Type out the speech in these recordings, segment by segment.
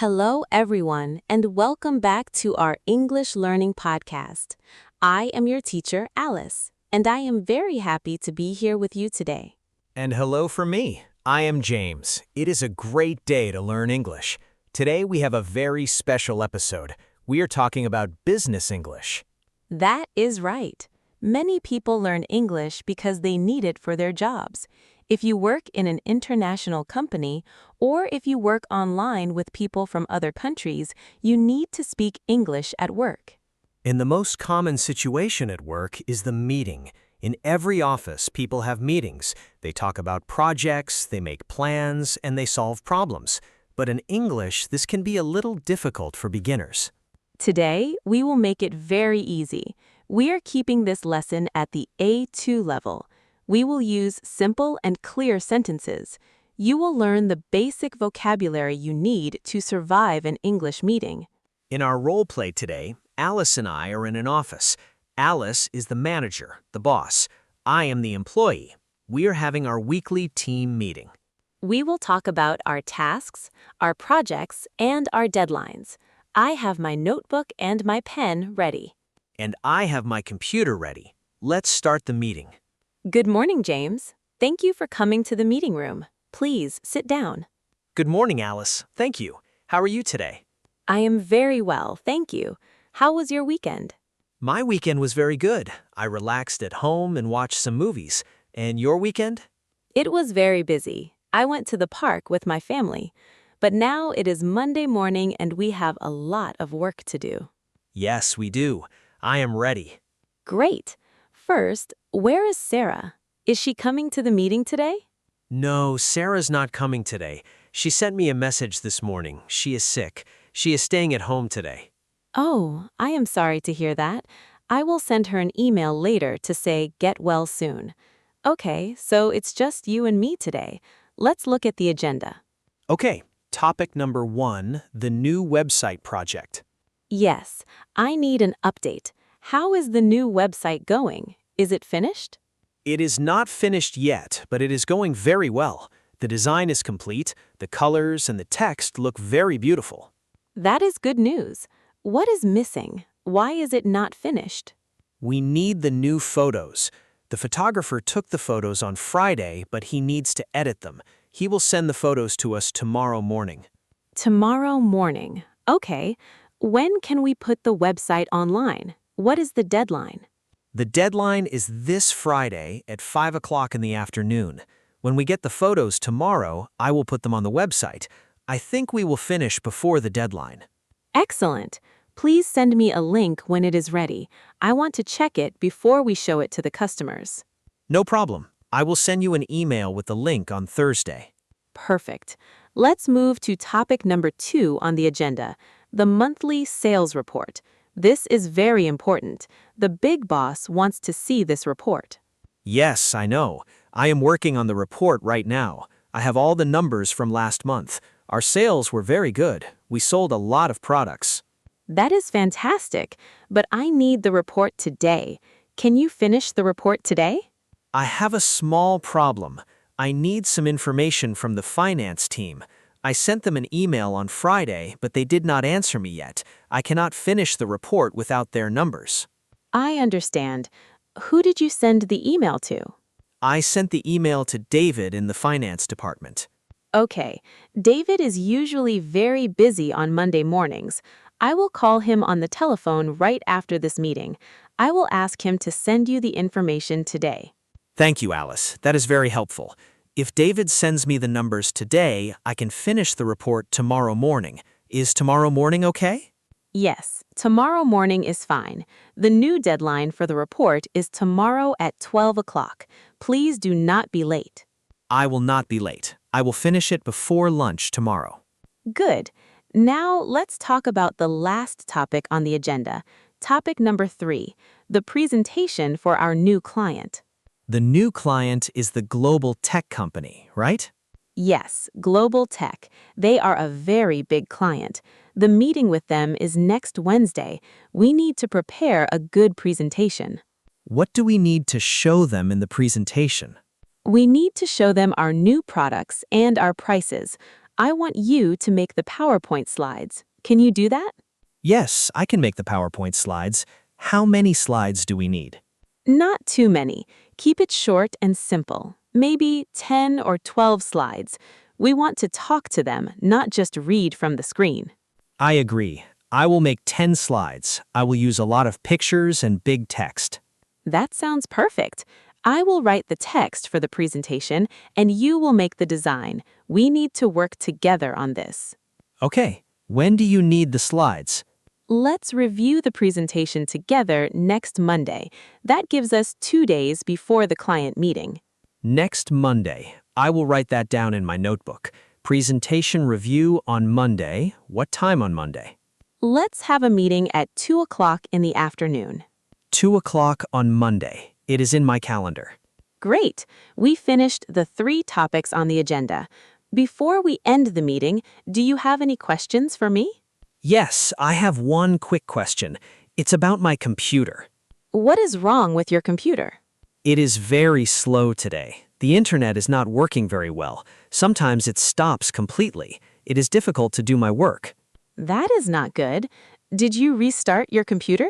Hello, everyone, and welcome back to our English Learning Podcast. I am your teacher, Alice, and I am very happy to be here with you today. And hello from me. I am James. It is a great day to learn English. Today we have a very special episode. We are talking about business English. That is right. Many people learn English because they need it for their jobs. If you work in an international company, or if you work online with people from other countries, you need to speak English at work. And the most common situation at work is the meeting. In every office, people have meetings. They talk about projects, they make plans, and they solve problems. But in English, this can be a little difficult for beginners. Today, we will make it very easy. We are keeping this lesson at the A2 level. We will use simple and clear sentences. You will learn the basic vocabulary you need to survive an English meeting. In our role play today, Alice and I are in an office. Alice is the manager, the boss. I am the employee. We are having our weekly team meeting. We will talk about our tasks, our projects, and our deadlines. I have my notebook and my pen ready. And I have my computer ready. Let's start the meeting. Good morning, James. Thank you for coming to the meeting room. Please sit down. Good morning, Alice. Thank you. How are you today? I am very well, thank you. How was your weekend? My weekend was very good. I relaxed at home and watched some movies. And your weekend? It was very busy. I went to the park with my family. But now it is Monday morning and we have a lot of work to do. Yes, we do. I am ready. Great. First, where is Sarah? Is she coming to the meeting today? No, Sarah's not coming today. She sent me a message this morning. She is sick. She is staying at home today. Oh, I am sorry to hear that. I will send her an email later to say get well soon. Okay, so it's just you and me today. Let's look at the agenda. Okay, topic number 1, the new website project. Yes, I need an update. How is the new website going? Is it finished? It is not finished yet, but it is going very well. The design is complete, the colors and the text look very beautiful. That is good news. What is missing? Why is it not finished? We need the new photos. The photographer took the photos on Friday, but he needs to edit them. He will send the photos to us tomorrow morning. Tomorrow morning. Okay. When can we put the website online? What is the deadline? The deadline is this Friday at 5 o'clock in the afternoon. When we get the photos tomorrow, I will put them on the website. I think we will finish before the deadline. Excellent. Please send me a link when it is ready. I want to check it before we show it to the customers. No problem. I will send you an email with the link on Thursday. Perfect. Let's move to topic number 2 on the agenda, the monthly sales report. This is very important. The big boss wants to see this report. Yes, I know. I am working on the report right now. I have all the numbers from last month. Our sales were very good. We sold a lot of products. That is fantastic, but I need the report today. Can you finish the report today? I have a small problem. I need some information from the finance team. I sent them an email on Friday, but they did not answer me yet. I cannot finish the report without their numbers. I understand. Who did you send the email to? I sent the email to David in the finance department. Okay, David is usually very busy on Monday mornings. I will call him on the telephone right after this meeting. I will ask him to send you the information today. Thank you, Alice. That is very helpful. If David sends me the numbers today, I can finish the report tomorrow morning. Is tomorrow morning okay? Yes, tomorrow morning is fine. The new deadline for the report is tomorrow at 12 o'clock. Please do not be late. I will not be late. I will finish it before lunch tomorrow. Good. Now let's talk about the last topic on the agenda. Topic number 3, the presentation for our new client. The new client is the global tech company, right? Yes, Global Tech. They are a very big client. The meeting with them is next Wednesday. We need to prepare a good presentation. What do we need to show them in the presentation? We need to show them our new products and our prices. I want you to make the PowerPoint slides. Can you do that? Yes, I can make the PowerPoint slides. How many slides do we need? Not too many. Keep it short and simple. Maybe 10 or 12 slides. We want to talk to them, not just read from the screen. I agree. I will make 10 slides. I will use a lot of pictures and big text. That sounds perfect. I will write the text for the presentation, and you will make the design. We need to work together on this. Okay, when do you need the slides? Let's review the presentation together next Monday. That gives us 2 days before the client meeting. Next Monday. I will write that down in my notebook. Presentation review on Monday. What time on Monday? Let's have a meeting at 2 o'clock in the afternoon. 2 o'clock on Monday. It is in my calendar. Great! We finished the 3 topics on the agenda. Before we end the meeting, do you have any questions for me? Yes, I have one quick question. It's about my computer. What is wrong with your computer? It is very slow today. The internet is not working very well. Sometimes it stops completely. It is difficult to do my work. That is not good. Did you restart your computer?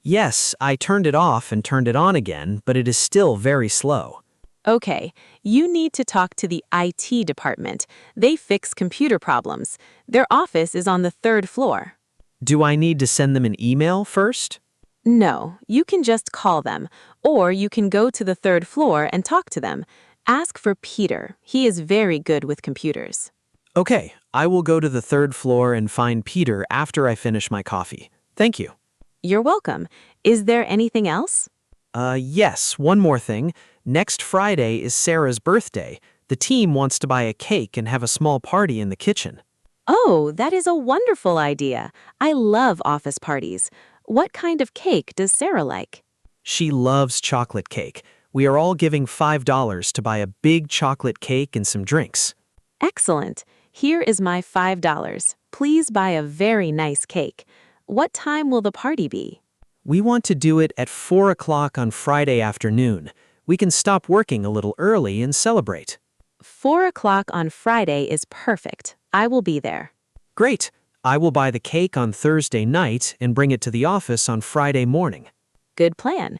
Yes, I turned it off and turned it on again, but it is still very slow. Okay, you need to talk to the IT department. They fix computer problems. Their office is on the 3rd floor. Do I need to send them an email first? No, you can just call them, or you can go to the 3rd floor and talk to them. Ask for Peter. He is very good with computers. Okay, I will go to the 3rd floor and find Peter after I finish my coffee. Thank you. You're welcome. Is there anything else? Yes, one more thing. Next Friday is Sarah's birthday. The team wants to buy a cake and have a small party in the kitchen. Oh, that is a wonderful idea. I love office parties. What kind of cake does Sarah like? She loves chocolate cake. We are all giving $5 to buy a big chocolate cake and some drinks. Excellent. Here is my $5. Please buy a very nice cake. What time will the party be? We want to do it at 4 o'clock on Friday afternoon. We can stop working a little early and celebrate. 4 o'clock on Friday is perfect. I will be there. Great. I will buy the cake on Thursday night and bring it to the office on Friday morning. Good plan.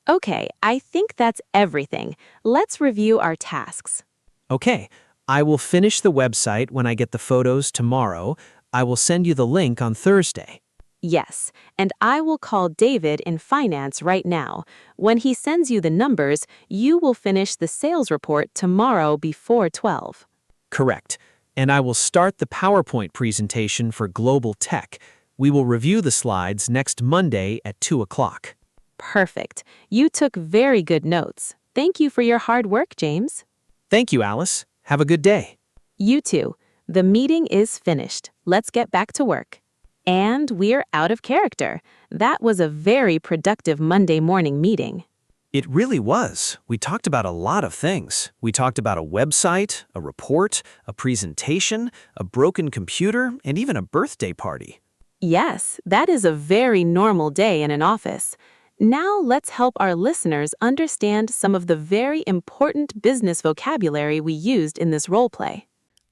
Okay, I think that's everything. Let's review our tasks. Okay, I will finish the website when I get the photos tomorrow. I will send you the link on Thursday. Yes, and I will call David in finance right now. When he sends you the numbers, you will finish the sales report tomorrow before 12. Correct. And I will start the PowerPoint presentation for Global Tech. We will review the slides next Monday at 2 o'clock. Perfect. You took very good notes. Thank you for your hard work, James. Thank you, Alice. Have a good day. You too. The meeting is finished. Let's get back to work. And we're out of character. That was a very productive Monday morning meeting. It really was. We talked about a lot of things. We talked about a website, a report, a presentation, a broken computer, and even a birthday party. Yes, that is a very normal day in an office. Now let's help our listeners understand some of the very important business vocabulary we used in this role play.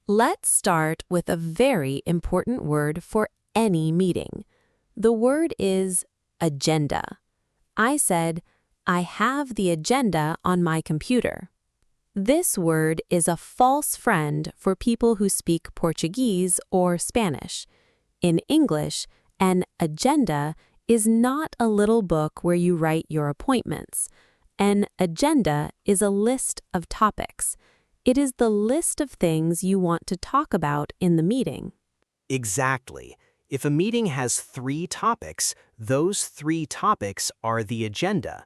Let's start with a very important word for any meeting. The word is agenda. I said, I have the agenda on my computer. This word is a false friend for people who speak Portuguese or Spanish. In English, an agenda is not a little book where you write your appointments. An agenda is a list of topics. It is the list of things you want to talk about in the meeting. Exactly. If a meeting has 3 topics, those 3 topics are the agenda.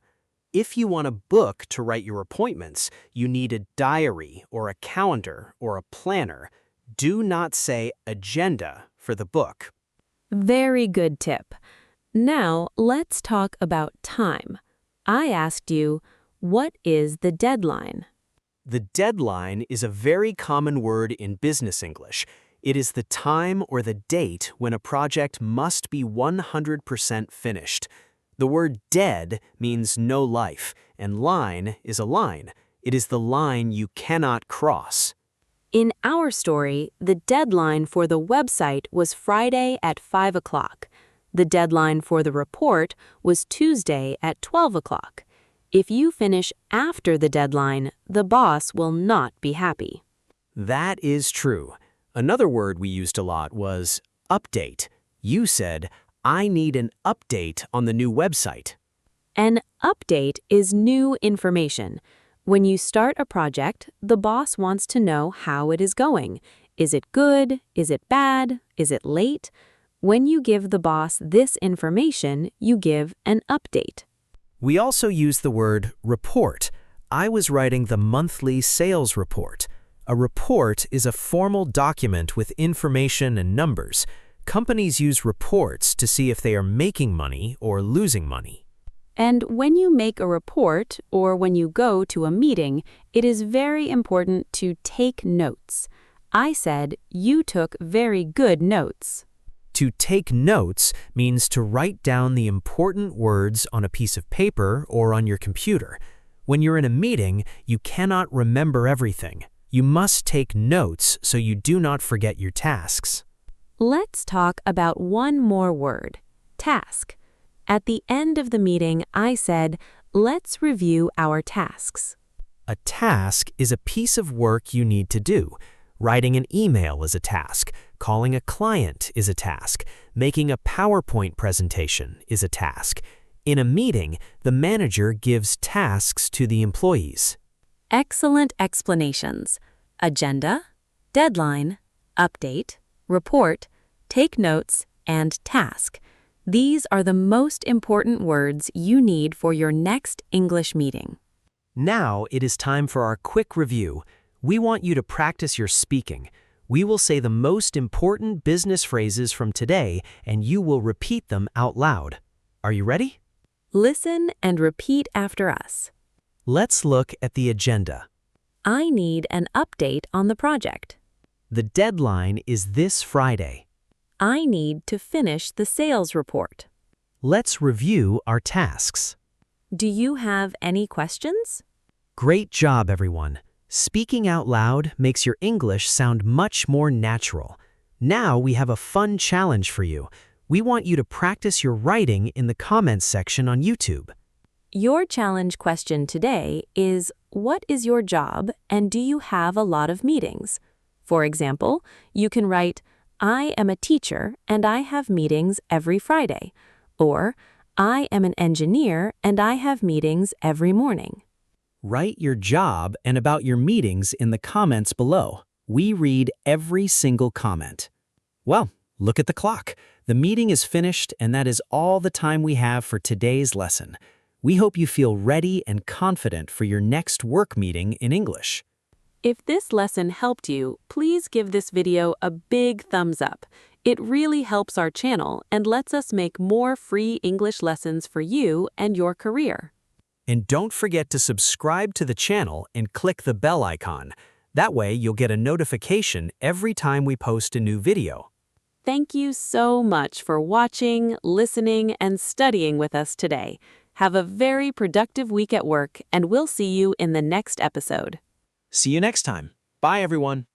If you want a book to write your appointments, you need a diary or a calendar or a planner. Do not say agenda for the book. Very good tip. Now let's talk about time. I asked you, what is the deadline? The deadline is a very common word in business English. It is the time or the date when a project must be 100% finished. The word dead means no life, and line is a line. It is the line you cannot cross. In our story, the deadline for the website was Friday at 5 o'clock. The deadline for the report was Tuesday at 12 o'clock. If you finish after the deadline, the boss will not be happy. That is true. Another word we used a lot was update. You said, I need an update on the new website. An update is new information. When you start a project, the boss wants to know how it is going. Is it good? Is it bad? Is it late? When you give the boss this information, you give an update. We also use the word report. I was writing the monthly sales report. A report is a formal document with information and numbers. Companies use reports to see if they are making money or losing money. And when you make a report or when you go to a meeting, it is very important to take notes. I said, you took very good notes. To take notes means to write down the important words on a piece of paper or on your computer. When you're in a meeting, you cannot remember everything. You must take notes so you do not forget your tasks. Let's talk about one more word, task. At the end of the meeting, I said, let's review our tasks. A task is a piece of work you need to do. Writing an email is a task. Calling a client is a task. Making a PowerPoint presentation is a task. In a meeting, the manager gives tasks to the employees. Excellent explanations. Agenda, deadline, update, report, take notes, and task. These are the most important words you need for your next English meeting. Now it is time for our quick review. We want you to practice your speaking. We will say the most important business phrases from today, and you will repeat them out loud. Are you ready? Listen and repeat after us. Let's look at the agenda. I need an update on the project. The deadline is this Friday. I need to finish the sales report. Let's review our tasks. Do you have any questions? Great job, everyone. Speaking out loud makes your English sound much more natural. Now we have a fun challenge for you. We want you to practice your writing in the comments section on YouTube. Your challenge question today is, what is your job and do you have a lot of meetings? For example, you can write, I am a teacher and I have meetings every Friday. Or, I am an engineer and I have meetings every morning. Write your job and about your meetings in the comments below. We read every single comment. Well, look at the clock. The meeting is finished, and that is all the time we have for today's lesson. We hope you feel ready and confident for your next work meeting in English. If this lesson helped you, please give this video a big thumbs up. It really helps our channel and lets us make more free English lessons for you and your career. And don't forget to subscribe to the channel and click the bell icon. That way you'll get a notification every time we post a new video. Thank you so much for watching, listening, and studying with us today. Have a very productive week at work, and we'll see you in the next episode. See you next time. Bye, everyone.